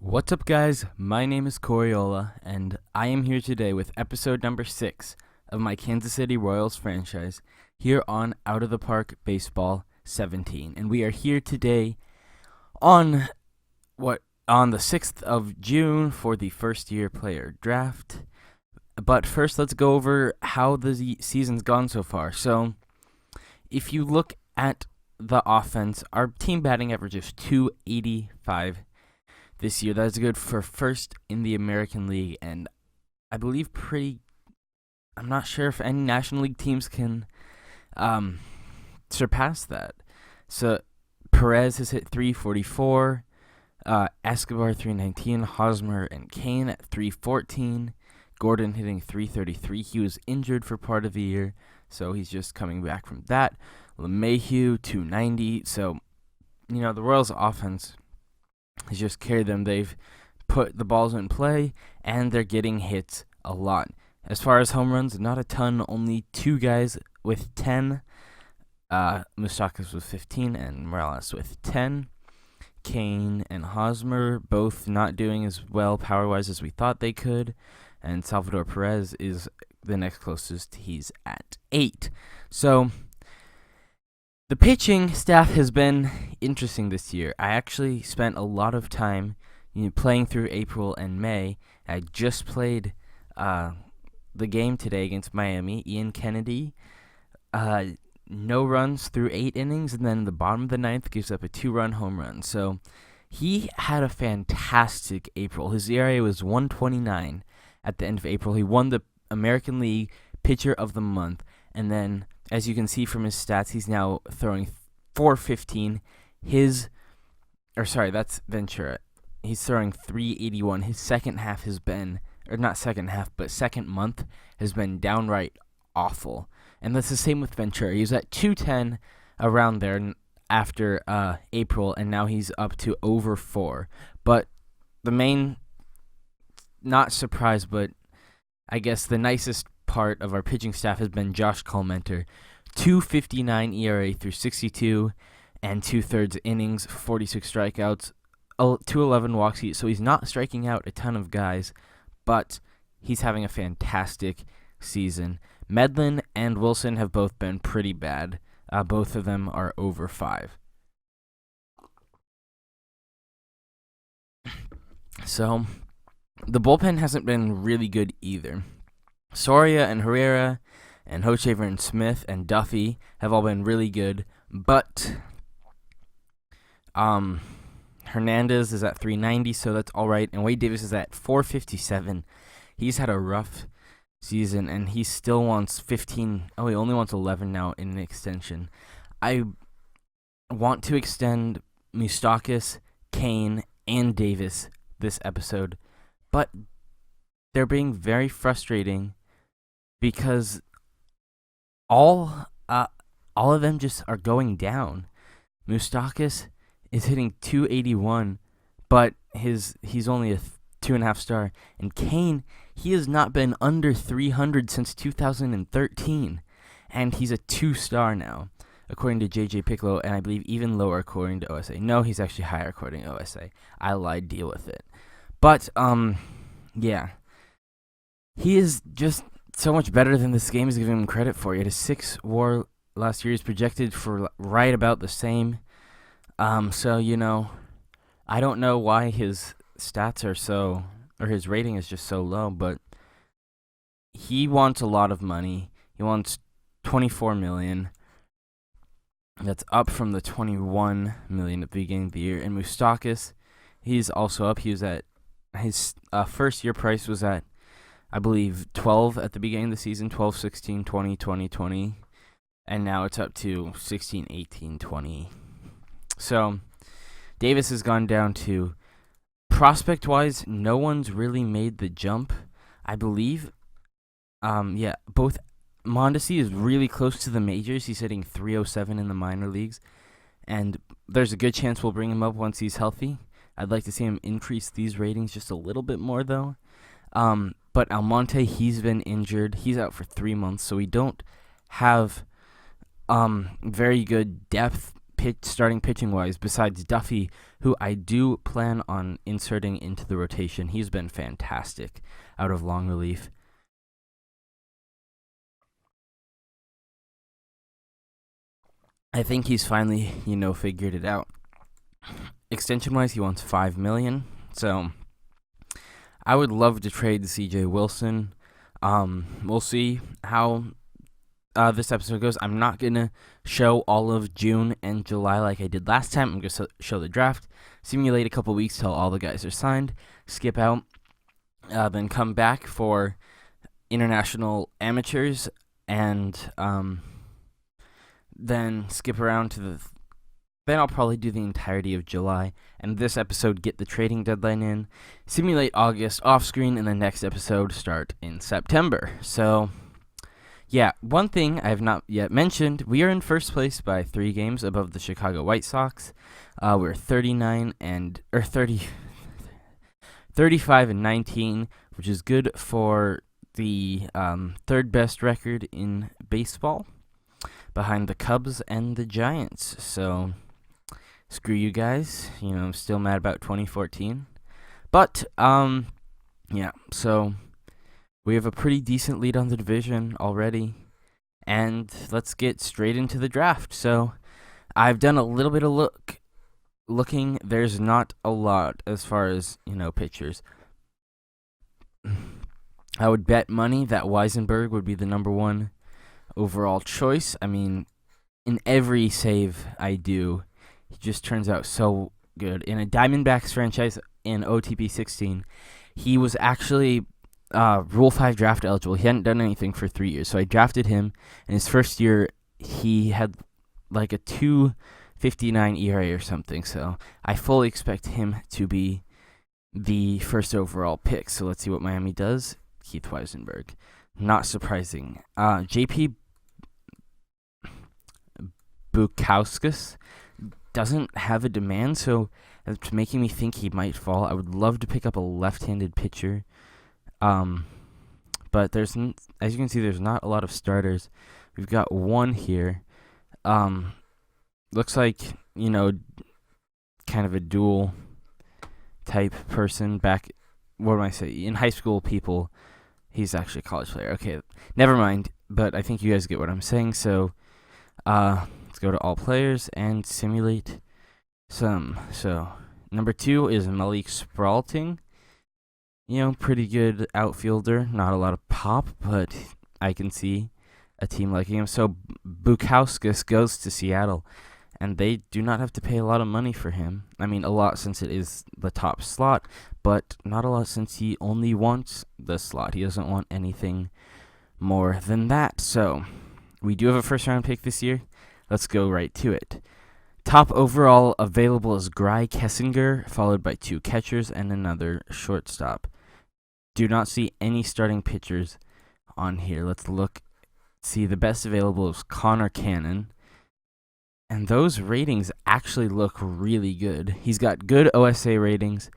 What's up, guys? My name is Coriola, and I am here today with episode number 6 of my Kansas City Royals franchise here on Out of the Park Baseball 17. And we are here today on the 6th of June for the first year player draft. But first, let's go over how the season's gone so far. So, if you look at the offense, our team batting average is .285 this year. That's good for first in the American League, and I believe I'm not sure if any National League teams can surpass that. So Perez has hit .344, Escobar .319, Hosmer and Kane at .314, Gordon hitting .333. He was injured for part of the year, so he's just coming back from that. LeMahieu .290. So, the Royals' offense has just carried them. They've put the balls in play, and they're getting hits a lot. As far as home runs, not a ton. Only two guys with 10. Moustakas with 15, and Morales with 10. Kane and Hosmer both not doing as well power-wise as we thought they could. And Salvador Perez is the next closest. He's at 8. So the pitching staff has been interesting this year. I actually spent a lot of time playing through April and May. I just played the game today against Miami. Ian Kennedy, no runs through 8 innings, and then in the bottom of the 9th gives up a 2-run home run. So he had a fantastic April. His ERA was 1.29 at the end of April. He won the American League Pitcher of the Month, and then, as you can see from his stats, he's now throwing .415. That's Ventura. He's throwing .381. His second half has been, or not second half, but second month has been downright awful. And that's the same with Ventura. He was at .210 around there after April, and now he's up to over 4. But the main, not surprised, but I guess the nicest part of our pitching staff has been Josh Culmenter. .259 ERA through 62 and 2/3 innings, 46 strikeouts, 211 walks. So he's not striking out a ton of guys, but he's having a fantastic season. Medlin and Wilson have both been pretty bad. Both of them are over 5. So the bullpen hasn't been really good either. Soria and Herrera and Hochevar and Smith and Duffy have all been really good, but Hernandez is at .390, so that's all right, and Wade Davis is at .457. He's had a rough season, and he still wants 15. Oh, he only wants 11 now in an extension. I want to extend Moustakas, Kane, and Davis this episode, but they're being very frustrating because all of them just are going down. Moustakas is hitting .281, but he's only a 2.5 star. And Kane, he has not been under 300 since 2013, and he's a 2-star now, according to JJ Piccolo, and I believe even lower according to OSA. No, he's actually higher according to OSA. I lied, deal with it. But yeah, he is just so much better than this game is giving him credit for. He had a 6 WAR last year. He's projected for right about the same. So I don't know why his stats are or his rating is just so low, but he wants a lot of money. He wants $24 million. That's up from the $21 million at the beginning of the year. And Moustakas, he's also up. He was at his first year price was at, I believe, 12 at the beginning of the season, 12, 16, 20, 20, 20. And now it's up to 16, 18, 20. So Davis has gone down to, prospect-wise, no one's really made the jump, I believe. Both Mondesi is really close to the majors. He's hitting .307 in the minor leagues. And there's a good chance we'll bring him up once he's healthy. I'd like to see him increase these ratings just a little bit more, though. But Almonte, he's been injured. He's out for 3 months, so we don't have very good depth starting pitching wise, besides Duffy, who I do plan on inserting into the rotation. He's been fantastic out of long relief. I think he's finally, figured it out. Extension wise, he wants $5 million. So I would love to trade CJ Wilson. We'll see how this episode goes. I'm not going to show all of June and July like I did last time. I'm going to show the draft, simulate a couple weeks till all the guys are signed, skip out, then come back for international amateurs, and then skip around to then I'll probably do the entirety of July, and this episode get the trading deadline in, simulate August off screen, and the next episode start in September. So yeah, one thing I have not yet mentioned, we are in first place by 3 games above the Chicago White Sox. We're 35 and 19, which is good for the third best record in baseball, behind the Cubs and the Giants. So screw you guys. I'm still mad about 2014. But yeah, so we have a pretty decent lead on the division already, and let's get straight into the draft. So I've done a little bit of looking. There's not a lot as far as, pitchers. I would bet money that Weisenberg would be the number 1 overall choice. I mean, in every save I do, he just turns out so good. In a Diamondbacks franchise in OTP 16, he was actually Rule 5 draft eligible. He hadn't done anything for 3 years, so I drafted him. In his first year, he had like a 2.59 ERA or something, so I fully expect him to be the first overall pick. So let's see what Miami does. Keith Weisenberg. Not surprising. JP Bukauskas doesn't have a demand, so it's making me think he might fall. I would love to pick up a left-handed pitcher, but as you can see, there's not a lot of starters. We've got one here. Looks like, kind of a dual type person back. What am I saying? In high school, people. He's actually a college player. Okay, never mind. But I think you guys get what I'm saying. So, let's go to all players and simulate some. So, number 2 is Malik Sprouting. Pretty good outfielder. Not a lot of pop, but I can see a team liking him. So, Bukauskas goes to Seattle, and they do not have to pay a lot of money for him. I mean, a lot since it is the top slot, but not a lot since he only wants the slot. He doesn't want anything more than that. So, we do have a first-round pick this year. Let's go right to it. Top overall available is Gry Kessinger, followed by 2 catchers and another shortstop. Do not see any starting pitchers on here. Let's look. See, the best available is Connor Cannon. And those ratings actually look really good. He's got good OSA ratings.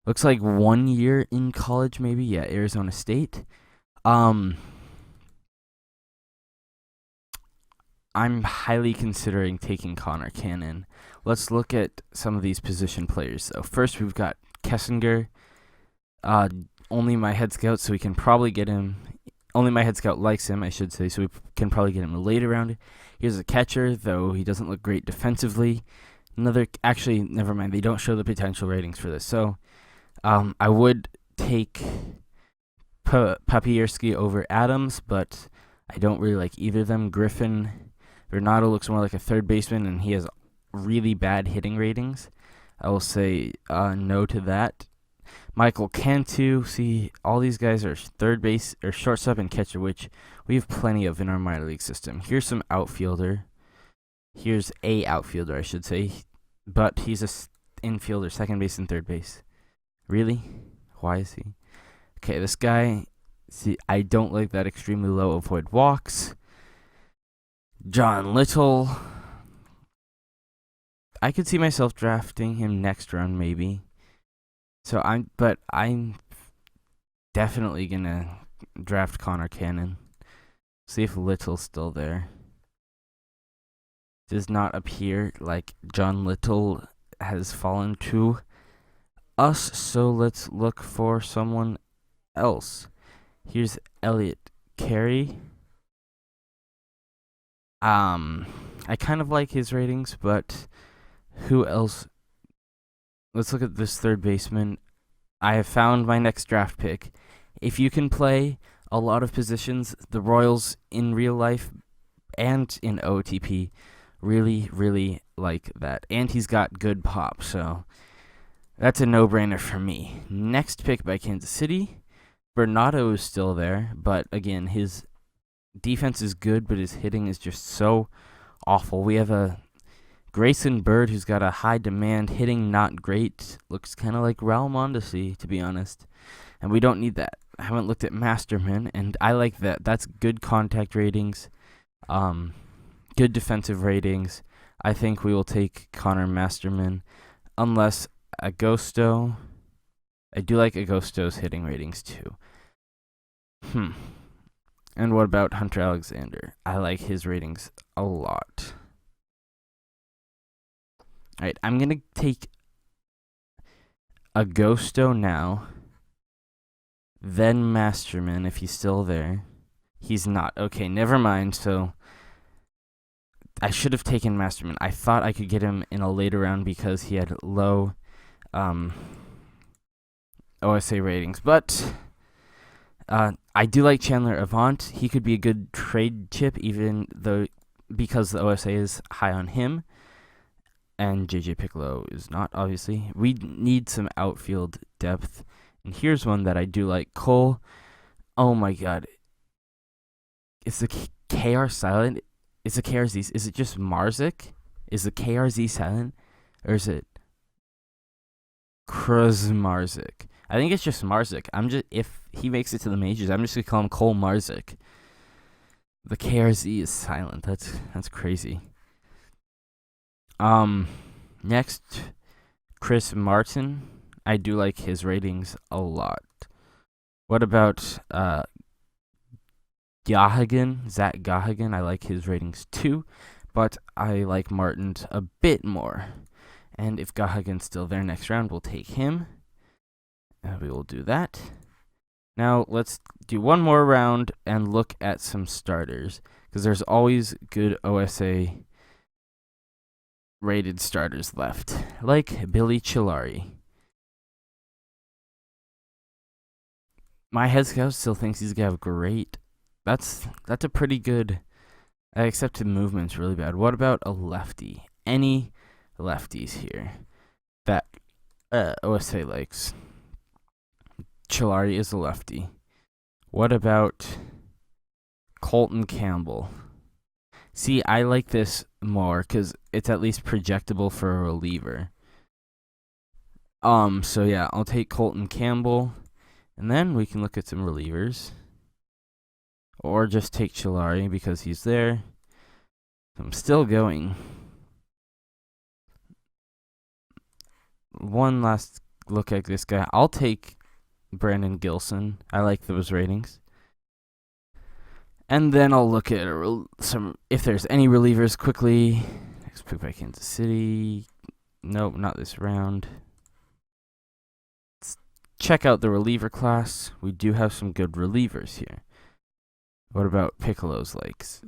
Looks like 1 year in college, maybe. Yeah, Arizona State. I'm highly considering taking Connor Cannon. Let's look at some of these position players, though. First, we've got Kessinger. Only my head scout, so we can probably get him. Only my head scout likes him, I should say, so we can probably get him a late round. Here's a catcher, though he doesn't look great defensively. Actually, never mind. They don't show the potential ratings for this. So, I would take Papierski over Adams, but I don't really like either of them. Griffin Bernardo looks more like a third baseman, and he has really bad hitting ratings. I will say no to that. Michael Cantu, see, all these guys are third base or shortstop and catcher, which we have plenty of in our minor league system. Here's some outfielder. Here's a outfielder, I should say, but he's a infielder, second base and third base. Really? Why is he? Okay, this guy, see, I don't like that extremely low avoid walks. John Little. I could see myself drafting him next round, maybe. I'm definitely gonna draft Connor Cannon. See if Little's still there. does not appear like John Little has fallen to us, so let's look for someone else. Here's Elliot Carey. I kind of like his ratings, but who else? Let's look at this third baseman. I have found my next draft pick. If you can play a lot of positions, the Royals in real life and in OTP really, really like that. And he's got good pop, so that's a no-brainer for me. Next pick by Kansas City. Bernardo is still there, but again, his defense is good, but his hitting is just so awful. We have a Grayson Bird who's got a high demand, hitting not great. Looks kind of like Raul Mondesi, to be honest. And we don't need that. I haven't looked at Masterman, and I like that. That's good contact ratings, good defensive ratings. I think we will take Connor Masterman, unless Agosto. I do like Agosto's hitting ratings too. And what about Hunter Alexander? I like his ratings a lot. Alright, I'm going to take Agosto now, then Masterman if he's still there. He's not. Okay, never mind. So I should have taken Masterman. I thought I could get him in a later round because he had low OSA ratings. But I do like Chandler Avant. He could be a good trade chip, even though because the OSA is high on him. And JJ Piccolo is not, obviously. We need some outfield depth. And here's one that I do like. Cole. Oh my god. Is the KR silent? Is the KRZ? Is it just Marzik? Is the KRZ silent? Or is it Kruzmarzik? I think it's just Marzik. If he makes it to the majors, I'm just gonna call him Cole Marzik. The KRZ is silent. That's crazy. Next, Chris Martin. I do like his ratings a lot. What about Gahagan? Zach Gahagan. I like his ratings too, but I like Martin's a bit more. And if Gahagan's still there next round, we'll take him. We will do that. Now, let's do one more round and look at some starters, because there's always good OSA rated starters left, like Billy Chilari. My head scout still thinks he's gonna have great. That's a pretty good, except the movement's really bad. What about a lefty? Any lefties here that OSA likes? Chilari is a lefty. What about Colton Campbell? See, I like this more because it's at least projectable for a reliever. So yeah, I'll take Colton Campbell, and then we can look at some relievers. Or just take Chilari because he's there. I'm still going. One last look at this guy. I'll take Brandon Gilson. I like those ratings. And then I'll look at if there's any relievers quickly. Next pick by Kansas City. Nope, not this round. Let's check out the reliever class. We do have some good relievers here. What about Piccolo's likes?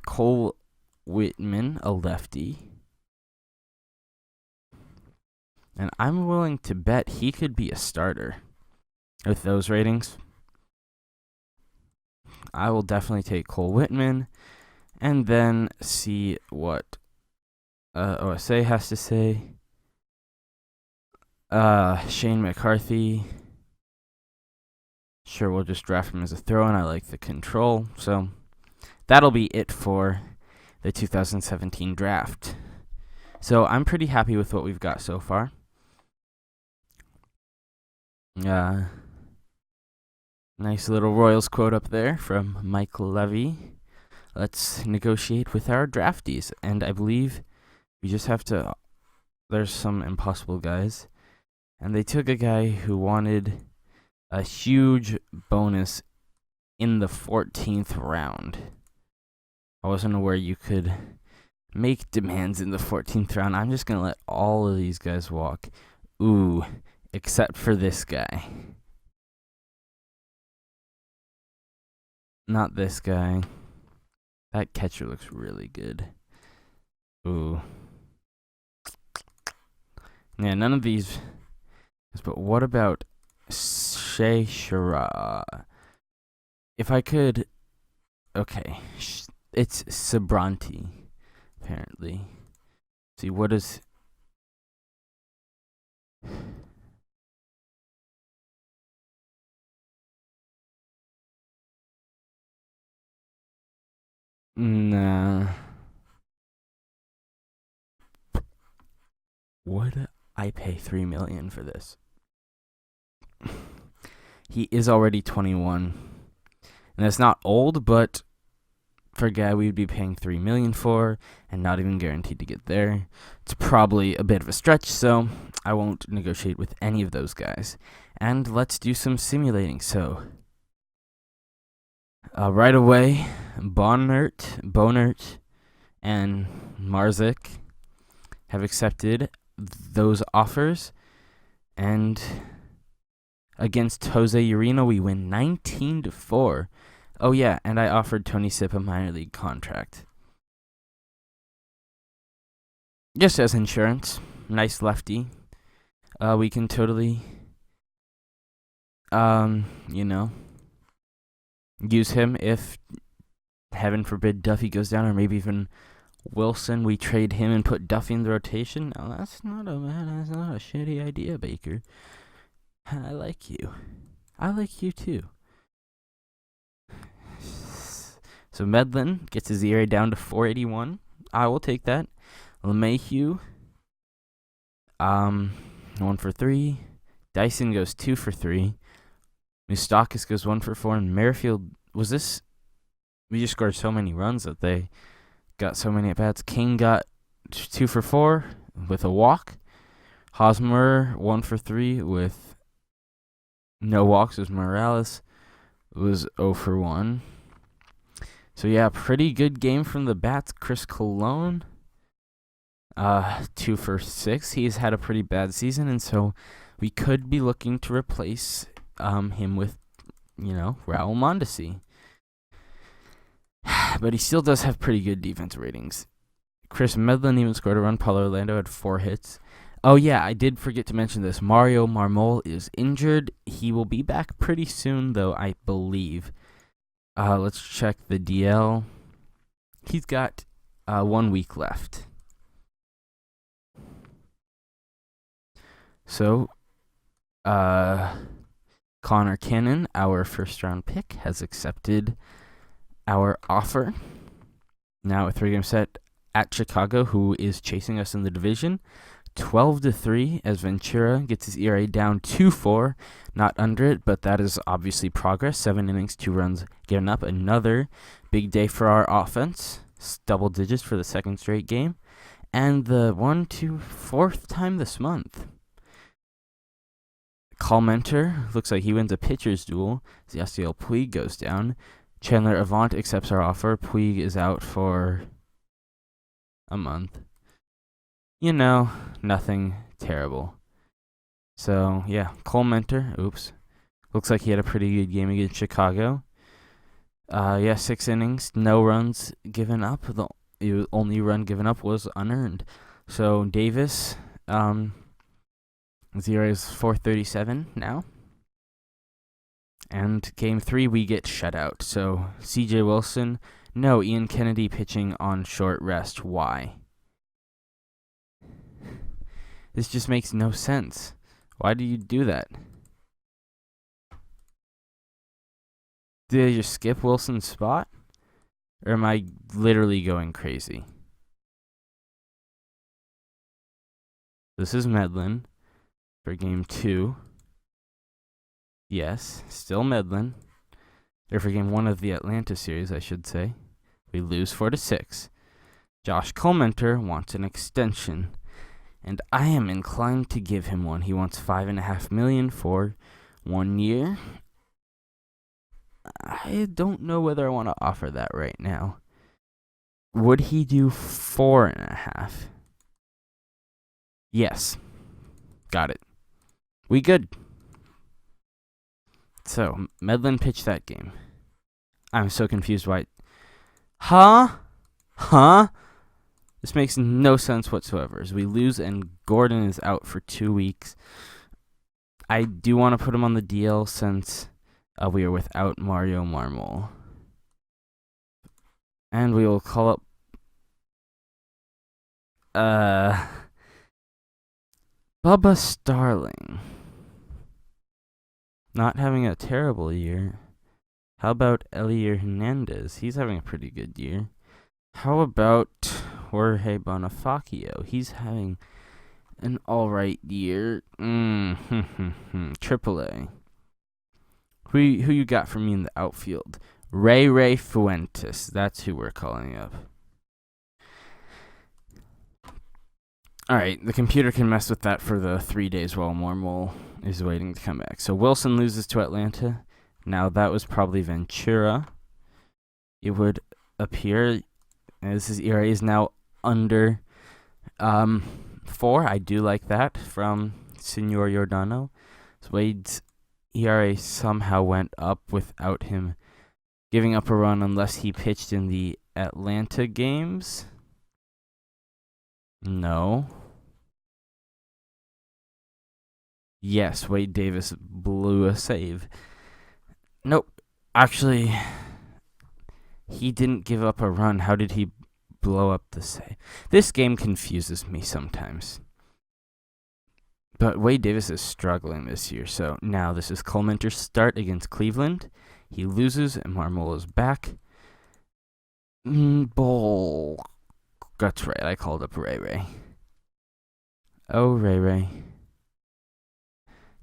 Cole Whitman, a lefty. And I'm willing to bet he could be a starter with those ratings. I will definitely take Cole Whitman and then see what OSA has to say. Shane McCarthy. Sure, we'll just draft him as a throw-in. I like the control. So that'll be it for the 2017 draft. So I'm pretty happy with what we've got so far. Nice little Royals quote up there from Mike Levy. Let's negotiate with our draftees. And I believe we just have to... There's some impossible guys. And they took a guy who wanted a huge bonus in the 14th round. I wasn't aware you could Make demands in the 14th round. I'm just going to let all of these guys walk. Ooh, except for this guy. Not this guy. That catcher looks really good. Ooh. Yeah, none of these. But what about Shea Shara? If I could. Okay. It's Sabranti, apparently. See, what is. Nah. Would I pay $3 million for this? He is already 21, and that's not old, but for a guy we'd be paying $3 million for, and not even guaranteed to get there, it's probably a bit of a stretch. So I won't negotiate with any of those guys. And let's do some simulating. So right away, Bonert, and Marzik have accepted those offers, and against Jose Urena, we win 19-4. Oh yeah, and I offered Tony Sipp a minor league contract. Just as insurance. Nice lefty. We can totally, use him if, heaven forbid, Duffy goes down, or maybe even Wilson. We trade him and put Duffy in the rotation. Now that's not a shitty idea, Baker. I like you. I like you too. So Medlin gets his ERA down to 4.81. I will take that. LeMahieu, 1 for 3. Dyson goes 2 for 3. Moustakis goes 1 for 4. And Merrifield, we just scored so many runs that they got so many at bats. King got 2 for 4 with a walk. Hosmer 1 for 3 with no walks. As Morales was 0 for 1. So yeah, pretty good game from the bats. Chris Colon, 2 for 6. He's had a pretty bad season, and so we could be looking to replace him with, Raul Mondesi. But he still does have pretty good defense ratings. Chris Medlin even scored a run. Paulo Orlando had 4 hits. Oh yeah, I did forget to mention this. Mario Marmol is injured. He will be back pretty soon, though, I believe. Let's check the DL. He's got 1 week left. So, Connor Cannon, our first-round pick, has accepted our offer. Now a 3-game set at Chicago, who is chasing us in the division. 12-3 as Ventura gets his ERA down 2.4, not under it, but that is obviously progress. 7 innings, 2 runs given up. Another big day for our offense. Double digits for the 2nd straight game, and the 4th time this month. Calmenter looks like he wins a pitcher's duel. Yasiel Puig goes down. Chandler Avant accepts our offer. Puig is out for a month. Nothing terrible. So, yeah, Cole Mentor, looks like he had a pretty good game against Chicago. 6 innings, no runs given up. The only run given up was unearned. So, Davis, Zero is 437 now. And game 3, we get shut out. So, CJ Wilson, no, Ian Kennedy pitching on short rest. Why? This just makes no sense. Why do you do that? Did I just skip Wilson's spot? Or am I literally going crazy? This is Medlin for game 2. Yes, still Medlin. Or for game 1 of the Atlanta series, I should say. We lose 4-6. Josh Colmenter wants an extension, and I am inclined to give him one. He wants $5.5 million for 1 year. I don't know whether I want to offer that right now. Would he do 4.5? Yes. Got it. We good. So, Medlin pitched that game. I'm so confused why. Huh? This makes no sense whatsoever. As we lose and Gordon is out for 2 weeks. I do want to put him on the DL since we are without Mario Marmol. And we will call up Bubba Starling. Not having a terrible year. How about Elier Hernandez? He's having a pretty good year. How about Jorge Bonifacio? He's having an alright year. Triple A. Who you got for me in the outfield? Ray Fuentes. That's who we're calling up. Alright, the computer can mess with that for the 3 days while Marmol is waiting to come back. So Wilson loses to Atlanta. Now that was probably Ventura. It would appear as his ERA is now under 4. I do like that from Senor Giordano. So Wade's ERA somehow went up without him giving up a run unless he pitched in the Atlanta games. No. Yes, Wade Davis blew a save. Nope. Actually, he didn't give up a run. How did he blow up the save? This game confuses me sometimes. But Wade Davis is struggling this year. So now this is Colementer's start against Cleveland. He loses and Marmol is back. Bull. That's right. I called up Ray. Oh, Ray.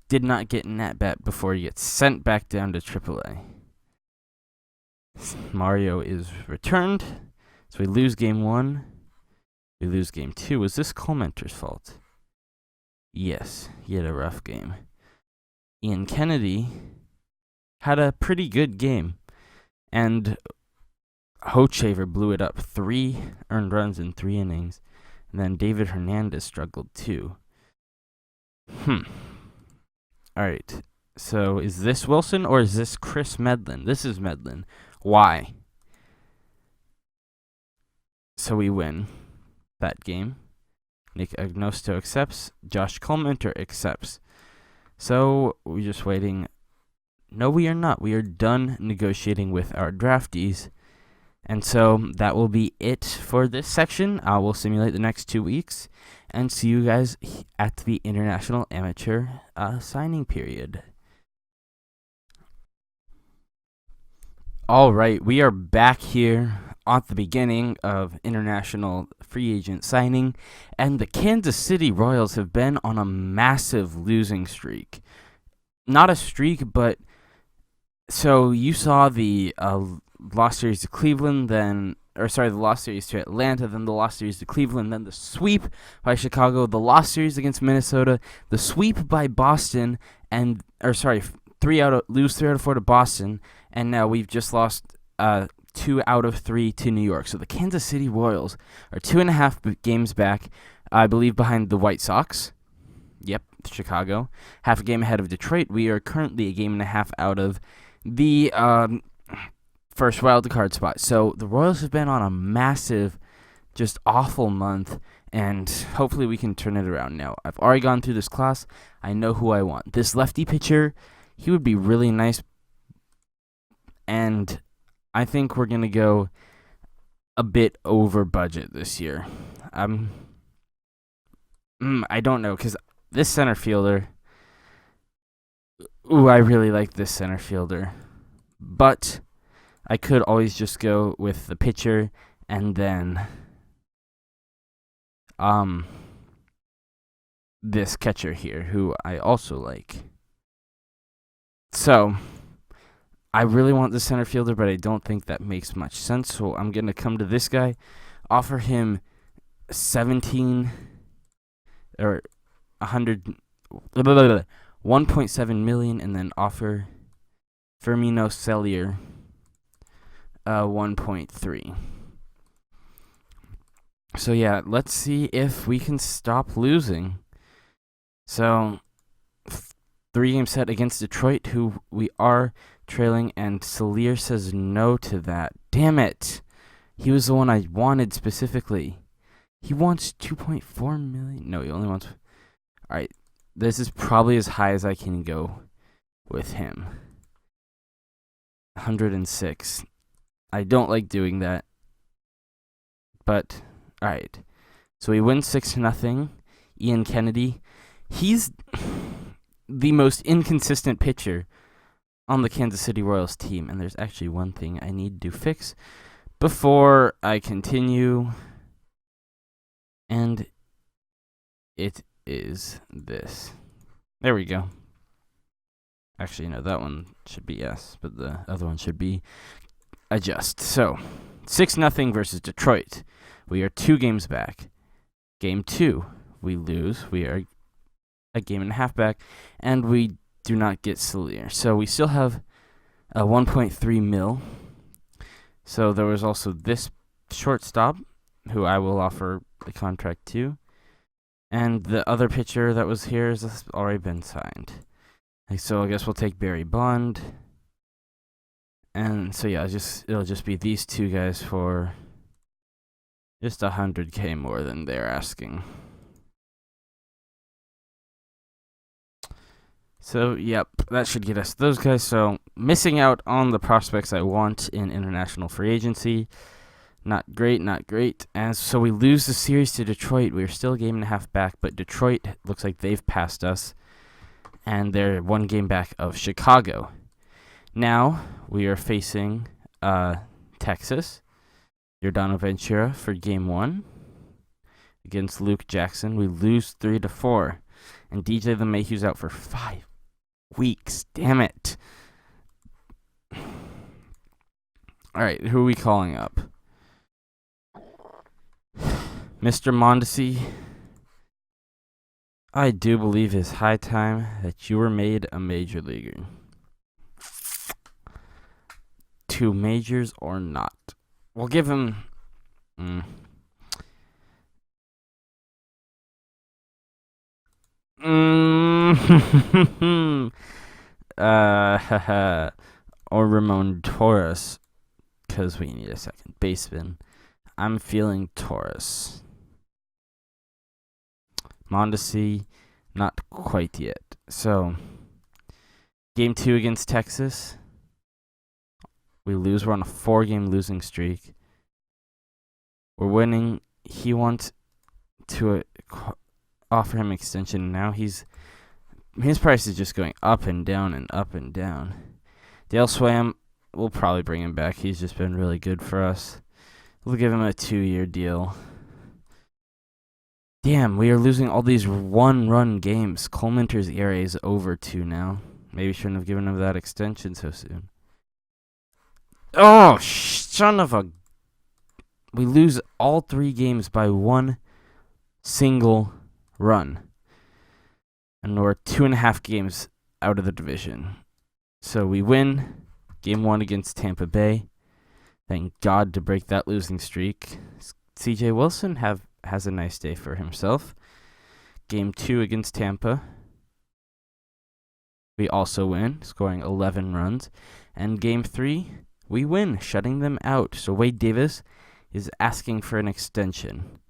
Did not get in at bat before he gets sent back down to AAA. Mario is returned. So we lose game 1. We lose game 2. Was this Colementer's fault? Yes, he had a rough game. Ian Kennedy had a pretty good game. And Hochevar blew it up. 3 earned runs in 3 innings. And then David Hernandez struggled too. Alright, so is this Wilson or is this Chris Medlin? This is Medlin. Why? So we win that game. Nick Agnosto accepts. Josh Colementer accepts. So we're just waiting. No, we are not. We are done negotiating with our draftees. And so that will be it for this section. I will simulate the next 2 weeks and see you guys at the International Amateur signing period. All right, we are back here at the beginning of international free agent signing, and the Kansas City Royals have been on a massive losing streak. Not a streak, but so you saw the lost series to Cleveland, the lost series to Atlanta, then the lost series to Cleveland, then the sweep by Chicago, the lost series against Minnesota, the sweep by Boston, lose 3 out of 4 to Boston, and now we've just lost 2 out of 3 to New York. So the Kansas City Royals are 2.5 games back, I believe, behind the White Sox. Yep, Chicago. Half a game ahead of Detroit. We are currently a game and a half out of the first wild card spot. So the Royals have been on a massive, just awful month, and hopefully we can turn it around now. I've already gone through this class. I know who I want. This lefty pitcher, he would be really nice, and I think we're going to go a bit over budget this year. I don't know, because this center fielder, I really like this center fielder, but I could always just go with the pitcher and then this catcher here, who I also like. So I really want the center fielder, but I don't think that makes much sense. So I'm going to come to this guy, offer him 1.7 million, and then offer Firmino Cellier 1.3. So yeah, let's see if we can stop losing. So 3-game set against Detroit, who we are trailing, and Salir says no to that. Damn it! He was the one I wanted specifically. He wants 2.4 million. No, he only wants. All right, this is probably as high as I can go with him. 106. I don't like doing that, but all right. So we win 6-0. Ian Kennedy, he's the most inconsistent pitcher on the Kansas City Royals team, and there's actually one thing I need to fix before I continue, and it is this. There we go. Actually, no, that one should be yes, but the other one should be adjust. So, 6-0 versus Detroit. We are 2 games back. Game 2, we lose. We are a game and a half back, and we do not get Salir. So we still have a 1.3 mil. So there was also this shortstop, who I will offer a contract to. And the other pitcher that was here has already been signed. So I guess we'll take Barry Bond. And so yeah, it'll just be these 2 guys for just 100K more than they're asking. So yep, that should get us those guys. So missing out on the prospects I want in international free agency. Not great, not great. And so we lose the series to Detroit. We're still a game and a half back, but Detroit looks like they've passed us. And they're 1 game back of Chicago. Now we are facing Texas. Giordano Ventura for game 1 against Luke Jackson. We lose 3-4. And DJ LeMahieu's out for 5 weeks. Damn it. Alright, who are we calling up? Mr. Mondesi. I do believe it's high time that you were made a major leaguer. 2 majors or not. We'll give him... or Ramon Torres, because we need a second baseman. I'm feeling Torres. Mondesi, not quite yet. So, game 2 against Texas. We lose. We're on a 4-game losing streak. We're winning. He wants to offer him extension. Now his price is just going up and down and up and down. Dale Swam, we'll probably bring him back. He's just been really good for us. We'll give him a 2-year deal. Damn, we are losing all these 1-run games. Cole Minter's ERA is over 2 now. Maybe shouldn't have given him that extension so soon. Oh, son of a... We lose all 3 games by 1 single run. And we're 2.5 games out of the division. So we win game 1 against Tampa Bay. Thank God to break that losing streak. CJ Wilson has a nice day for himself. Game 2 against Tampa. We also win, scoring 11 runs. And game 3, we win, shutting them out. So Wade Davis is asking for an extension.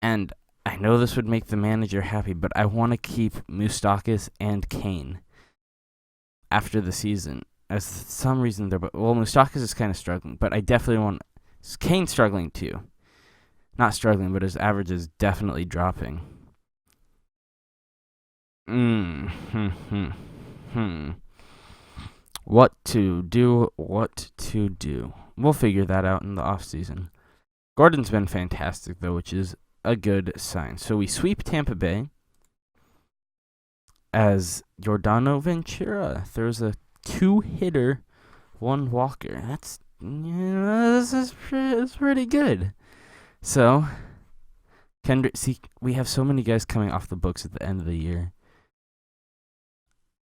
And I know this would make the manager happy, but I want to keep Moustakas and Kane after the season. As some reason Moustakas is kind of struggling, but I definitely want Kane struggling too. Not struggling, but his average is definitely dropping. What to do. We'll figure that out in the offseason. Gordon's been fantastic, though, which is a good sign. So we sweep Tampa Bay as Giordano Ventura. There's a 2-hitter, 1 walker. That's pretty good. So, Kendrick, we have so many guys coming off the books at the end of the year.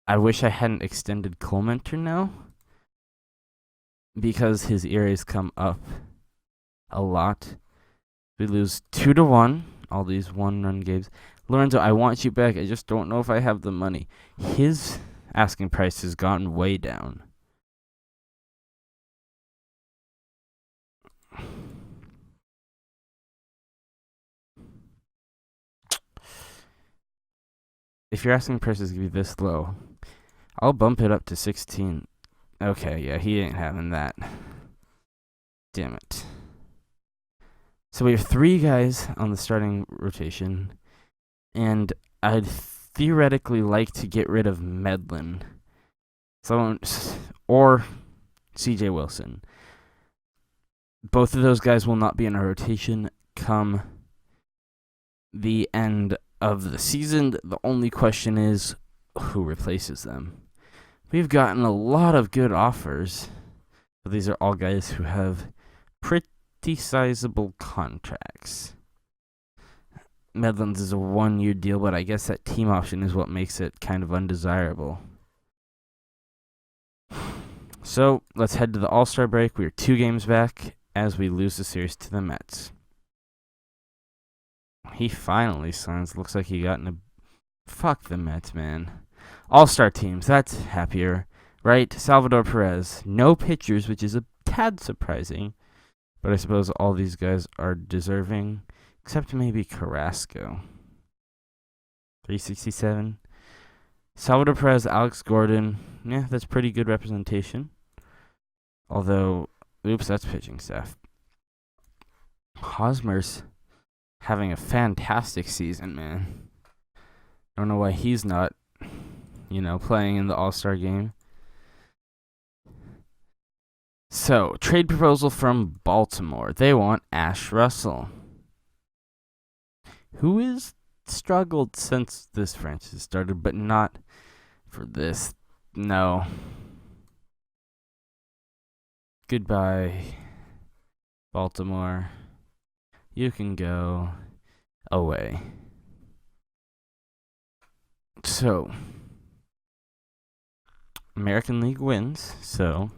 I wish I hadn't extended Cole Minter now, because his ERAs come up a lot. We lose 2-1. All these one-run games. Lorenzo, I want you back. I just don't know if I have the money. His asking price has gotten way down. If your asking price is going to be this low, I'll bump it up to 16. Okay, yeah, he ain't having that. Damn it. So we have 3 guys on the starting rotation, and I'd theoretically like to get rid of Medlin. Or C.J. Wilson. Both of those guys will not be in our rotation come the end of the season. The only question is who replaces them. We've gotten a lot of good offers, but these are all guys who have pretty sizable contracts. Medlin's is a 1-year deal, but I guess that team option is what makes it kind of undesirable. So let's head to the All-Star break. We are 2 games back as we lose the series to the Mets. He finally signs. Looks like he got in a... Fuck the Mets, man. All-Star teams, that's happier, right? Salvador Perez. No pitchers, which is a tad surprising. But I suppose all these guys are deserving, except maybe Carrasco. 367. Salvador Perez, Alex Gordon. Yeah, that's pretty good representation. Although, oops, that's pitching staff. Hosmer's having a fantastic season, man. I don't know why he's not, playing in the All-Star game. So, trade proposal from Baltimore. They want Ash Russell, who has struggled since this franchise started, but not for this. No. Goodbye, Baltimore. You can go away. So, American League wins, so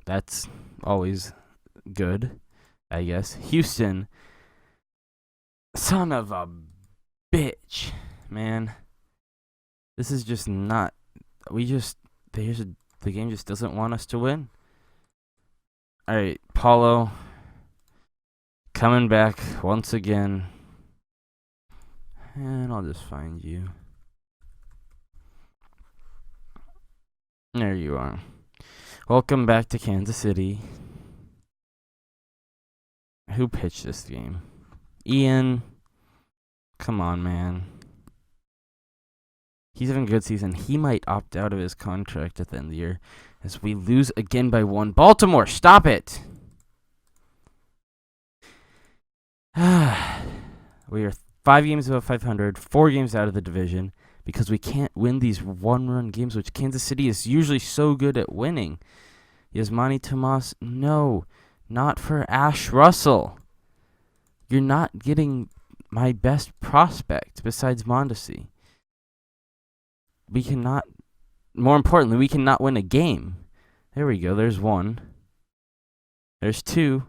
that's always good, I guess. Houston, son of a bitch, man. This is just not... the game just doesn't want us to win. Alright, Paulo, coming back once again. And I'll just find you. There you are. Welcome back to Kansas City. Who pitched this game? Ian. Come on, man. He's having a good season. He might opt out of his contract at the end of the year as we lose again by 1. Baltimore, stop it! We are 5 games above 500, 4 games out of the division because we can't win these one-run games, which Kansas City is usually so good at winning. Yasmani Tomas, no, not for Ash Russell. You're not getting my best prospect besides Mondesi. We cannot, more importantly, we cannot win a game. There we go, there's 1. There's 2.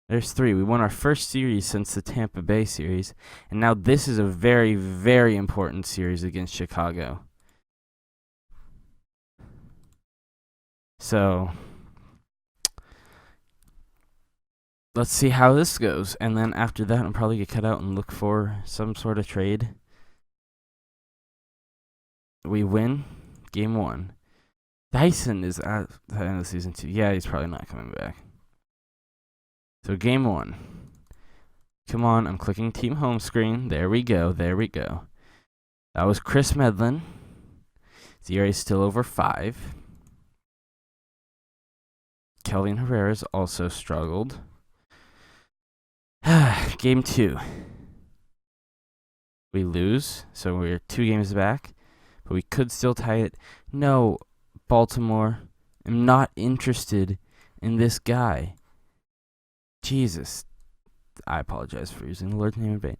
There's 3. We won our first series since the Tampa Bay series. And now this is a very, very important series against Chicago. So, let's see how this goes. And then after that, I'll probably get cut out and look for some sort of trade. We win game 1. Dyson is at the end of season 2. Yeah, he's probably not coming back. So game 1. Come on, I'm clicking team home screen. There we go. There we go. That was Chris Medlin. The ERA is still over 5. Kelvin Herrera's also struggled. Game 2. We lose, so we're 2 games back. But we could still tie it. No, Baltimore. I'm not interested in this guy. Jesus. I apologize for using the Lord's name in vain.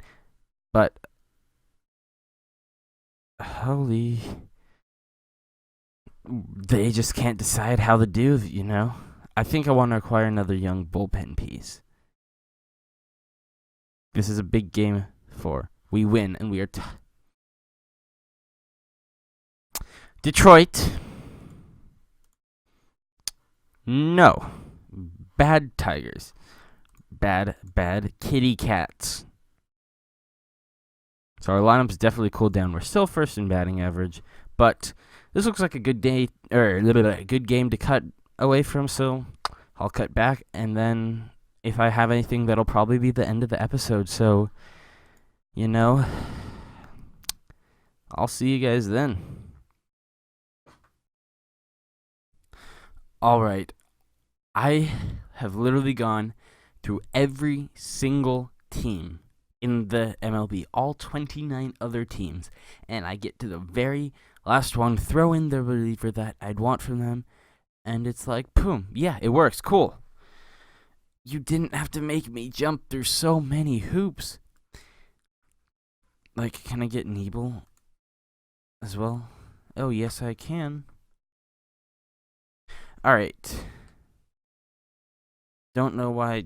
But, holy... They just can't decide how to do, I think I want to acquire another young bullpen piece. This is a big game 4. We win, and we are Detroit. No. Bad Tigers. Bad kitty cats. So our lineup's definitely cooled down. We're still first in batting average, but this looks like a good day or a good game to cut away from. So I'll cut back, and then if I have anything, that'll probably be the end of the episode. So, I'll see you guys then. All right. I have literally gone through every single team in the MLB, all 29 other teams, and I get to the very last one, throw in the reliever that I'd want from them, and it's like, boom, yeah, it works, cool. You didn't have to make me jump through so many hoops. Like, can I get Nebel as well? Oh, yes, I can. Alright. Don't know why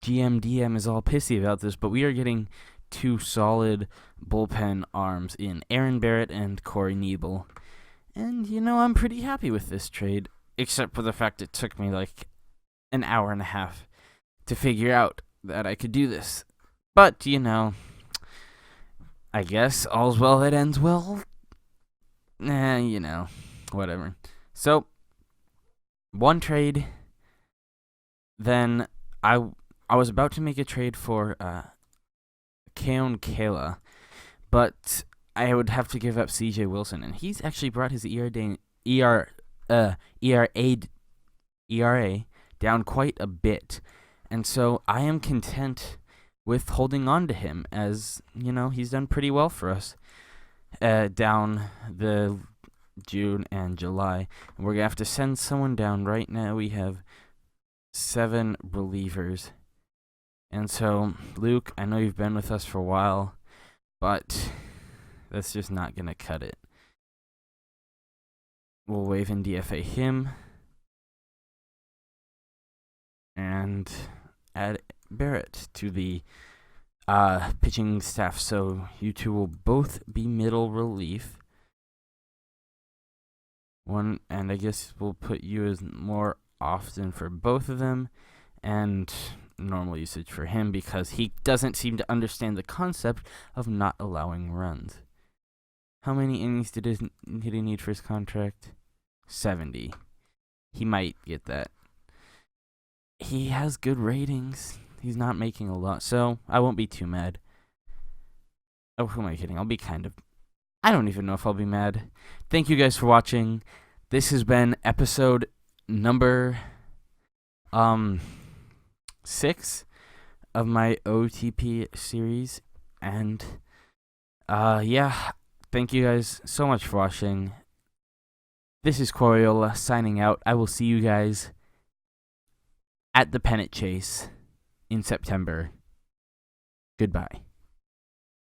GMDM is all pissy about this, but we are getting 2 solid bullpen arms in Aaron Barrett and Corey Nebel. And, I'm pretty happy with this trade, except for the fact it took me like an hour and a half to figure out that I could do this. But, I guess all's well that ends well. Whatever. So, one trade, then I was about to make a trade for Keon Kela, but I would have to give up CJ Wilson, and he's actually brought his ERA down quite a bit, and so I am content with holding on to him, as he's done pretty well for us down the June and July. And we're gonna have to send someone down. Right now we have 7 relievers. And so, Luke, I know you've been with us for a while, but that's just not going to cut it. We'll waive and DFA him. And add Barrett to the pitching staff. So, you two will both be middle relief. And I guess we'll put you as more often for both of them. And normal usage for him, because he doesn't seem to understand the concept of not allowing runs. How many innings did he need for his contract? 70. He might get that. He has good ratings. He's not making a lot, so I won't be too mad. Oh, who am I kidding? I'll be I don't even know if I'll be mad. Thank you guys for watching. This has been episode number 6 of my OTP series, and thank you guys so much for watching. This is Coriola signing out. I will see you guys at the pennant chase in September. Goodbye.